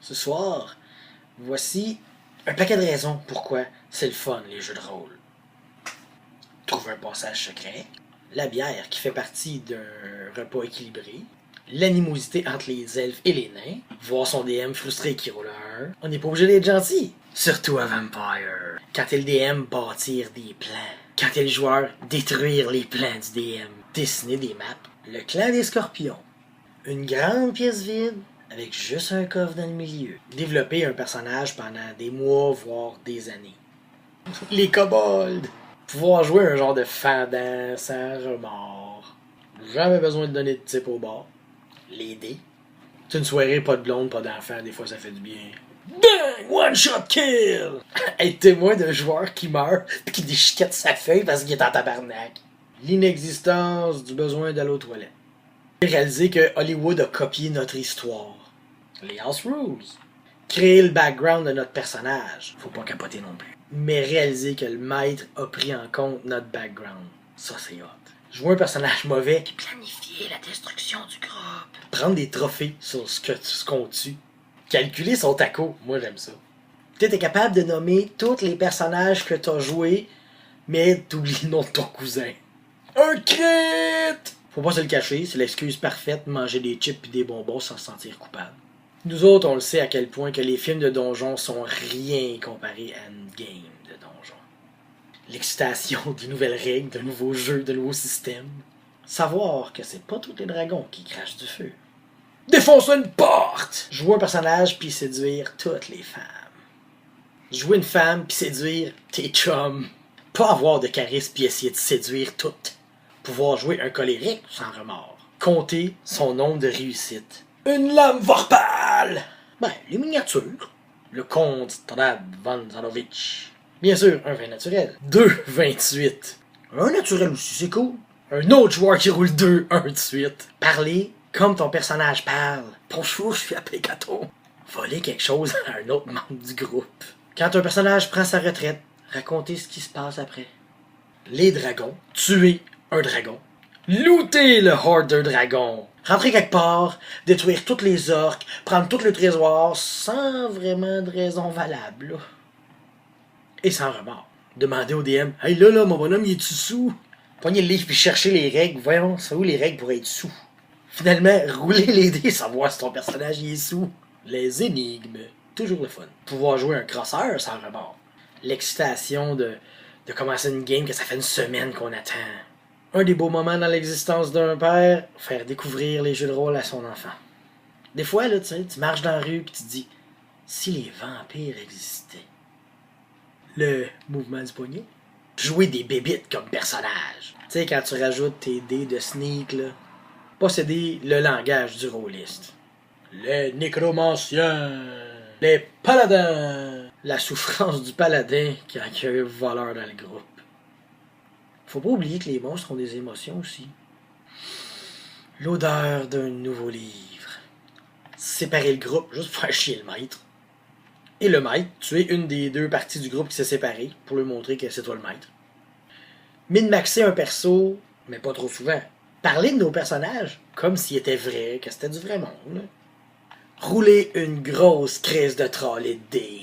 Ce soir, voici un paquet de raisons pourquoi c'est le fun, les jeux de rôle. Trouver un passage secret, la bière qui fait partie d'un repas équilibré, l'animosité entre les elfes et les nains, voir son DM frustré qui roule un 1. On n'est pas obligé d'être gentil. Surtout à Vampire. Quand t'es le DM, bâtir des plans. Quand t'es le joueur, détruire les plans du DM. Dessiner des maps. Le clan des scorpions. Une grande pièce vide avec juste un coffre dans le milieu. Développer un personnage pendant des mois, voire des années. Les kobolds. Pouvoir jouer un genre de fendant sans remords. Jamais besoin de donner de type au bord. Les dés. C'est une soirée, pas de blonde, pas d'enfant, des fois ça fait du bien. Bang! One shot kill! Être témoin d'un joueur qui meurt pis qui déchiquette sa feuille parce qu'il est en tabarnak. L'inexistence du besoin d'aller aux toilettes. Réaliser que Hollywood a copié notre histoire. Les house rules. Créer le background de notre personnage. Faut pas capoter non plus. Mais réaliser que le maître a pris en compte notre background. Ça, c'est hot. Jouer un personnage mauvais puis planifier la destruction du groupe. Prendre des trophées sur ce qu'on tue. Calculer son taco. Moi, j'aime ça. T'es capable de nommer tous les personnages que t'as joués, mais t'oublies le nom de ton cousin. Un crit! Faut pas se le cacher, c'est l'excuse parfaite de manger des chips pis des bonbons sans se sentir coupable. Nous autres, on le sait à quel point que les films de donjons sont rien comparés à une game de donjons. L'excitation des nouvelles règles, de nouveaux jeux, de nouveaux systèmes. Savoir que c'est pas tous les dragons qui crachent du feu. Défoncer une porte! Jouer un personnage puis séduire toutes les femmes. Jouer une femme puis séduire tes chums. Pas avoir de charisme puis essayer de séduire toutes. Pouvoir jouer un colérique sans remords. Compter son nombre de réussites. Une lame vorpale! Les miniatures. Le comte Strad von Zanovich. Bien sûr, un vin naturel. 2,28. Un naturel aussi, c'est cool. Un autre joueur qui roule 2, 1 de suite. Parler comme ton personnage parle. Bonjour, je suis appelé Caton. Voler quelque chose à un autre membre du groupe. Quand un personnage prend sa retraite, raconter ce qui se passe après. Les dragons. Tuer un dragon. Looter le horde d'un dragon. Rentrer quelque part, détruire toutes les orques, prendre tout le trésor sans vraiment de raison valable. Là. Et sans remords. Demander au DM, « Hey là, mon bonhomme, il est-tu sous? » Pogner le livre puis chercher les règles. Voyons, c'est où les règles pour être sous? Finalement, rouler les dés, savoir si ton personnage y est sous. Les énigmes. Toujours le fun. Pouvoir jouer un crosseur sans remords. L'excitation de commencer une game que ça fait une semaine qu'on attend. Un des beaux moments dans l'existence d'un père, faire découvrir les jeux de rôle à son enfant. Des fois, là, tu marches dans la rue et tu te dis, si les vampires existaient. Le mouvement du poignet. Jouer des bébites comme personnage. Tu sais, quand tu rajoutes tes dés de sneak, là. Posséder le langage du rôliste. Les nécromanciens. Les paladins. La souffrance du paladin qui a un voleur dans le groupe. Faut pas oublier que les monstres ont des émotions aussi. L'odeur d'un nouveau livre. Séparer le groupe juste pour faire chier le maître. Et le maître, tuer une des deux parties du groupe qui s'est séparée pour lui montrer que c'est toi le maître. Min-maxer un perso, mais pas trop souvent. Parler de nos personnages comme s'ils étaient vrais, que c'était du vrai monde. Là. Rouler une grosse crise de troll et de dés.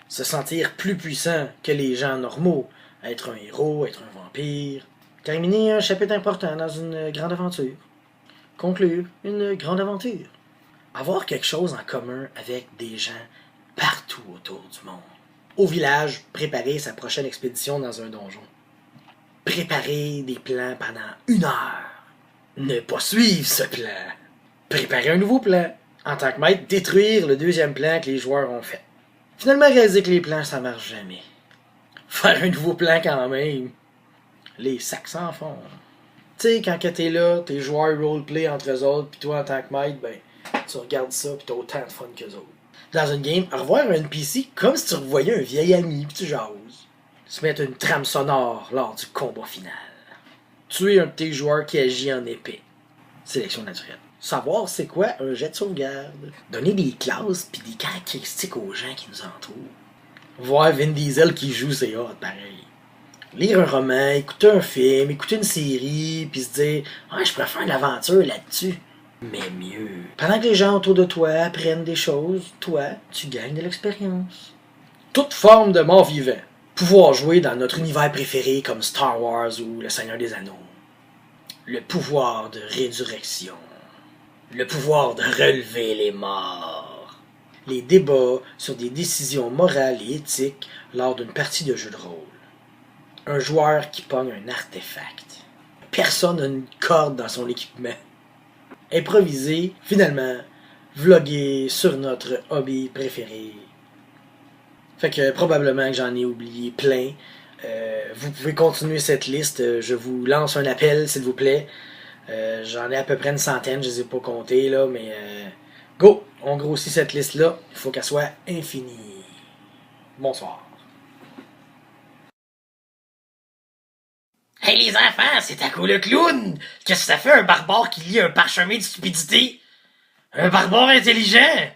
Se sentir plus puissant que les gens normaux. Être un héros, être un vampire. Terminer un chapitre important dans une grande aventure. Conclure une grande aventure. Avoir quelque chose en commun avec des gens partout autour du monde. Au village, préparer sa prochaine expédition dans un donjon. Préparer des plans pendant 1 heure. Ne pas suivre ce plan. Préparer un nouveau plan. En tant que maître, détruire le 2e plan que les joueurs ont fait. Finalement, réaliser que les plans, ça marche jamais. Faire un nouveau plan quand même. Les sacs s'en font. Tu sais, quand t'es là, tes joueurs roleplay entre eux autres, pis toi en tant que maître, tu regardes ça pis t'as autant de fun qu'eux autres. Dans une game, revoir un NPC comme si tu revoyais un vieil ami pis tu jases. Se mettre une trame sonore lors du combat final. Tuer un de tes joueurs qui agit en épée. Sélection naturelle. Savoir c'est quoi un jet de sauvegarde. Donner des classes pis des caractéristiques aux gens qui nous entourent. Voir Vin Diesel qui joue, c'est hot, pareil. Lire un roman, écouter un film, écouter une série, puis se dire « Ah, je préfère une aventure là-dessus. » Mais mieux. Pendant que les gens autour de toi apprennent des choses, toi, tu gagnes de l'expérience. Toute forme de mort vivant. Pouvoir jouer dans notre univers préféré comme Star Wars ou Le Seigneur des Anneaux. Le pouvoir de résurrection. Le pouvoir de relever les morts. Les débats sur des décisions morales et éthiques lors d'une partie de jeu de rôle. Un joueur qui pogne un artefact. Personne n'a une corde dans son équipement. Improviser, finalement, vloguer sur notre hobby préféré. Fait que probablement que j'en ai oublié plein. Vous pouvez continuer cette liste. Je vous lance un appel, s'il vous plaît. J'en ai à peu près une centaine, je les ai pas comptés, là, mais go! On grossit cette liste-là. Il faut qu'elle soit infinie. Bonsoir. Hey les enfants, c'est à quoi le clown? Qu'est-ce que ça fait un barbare qui lit un parchemin de stupidité? Un barbare intelligent?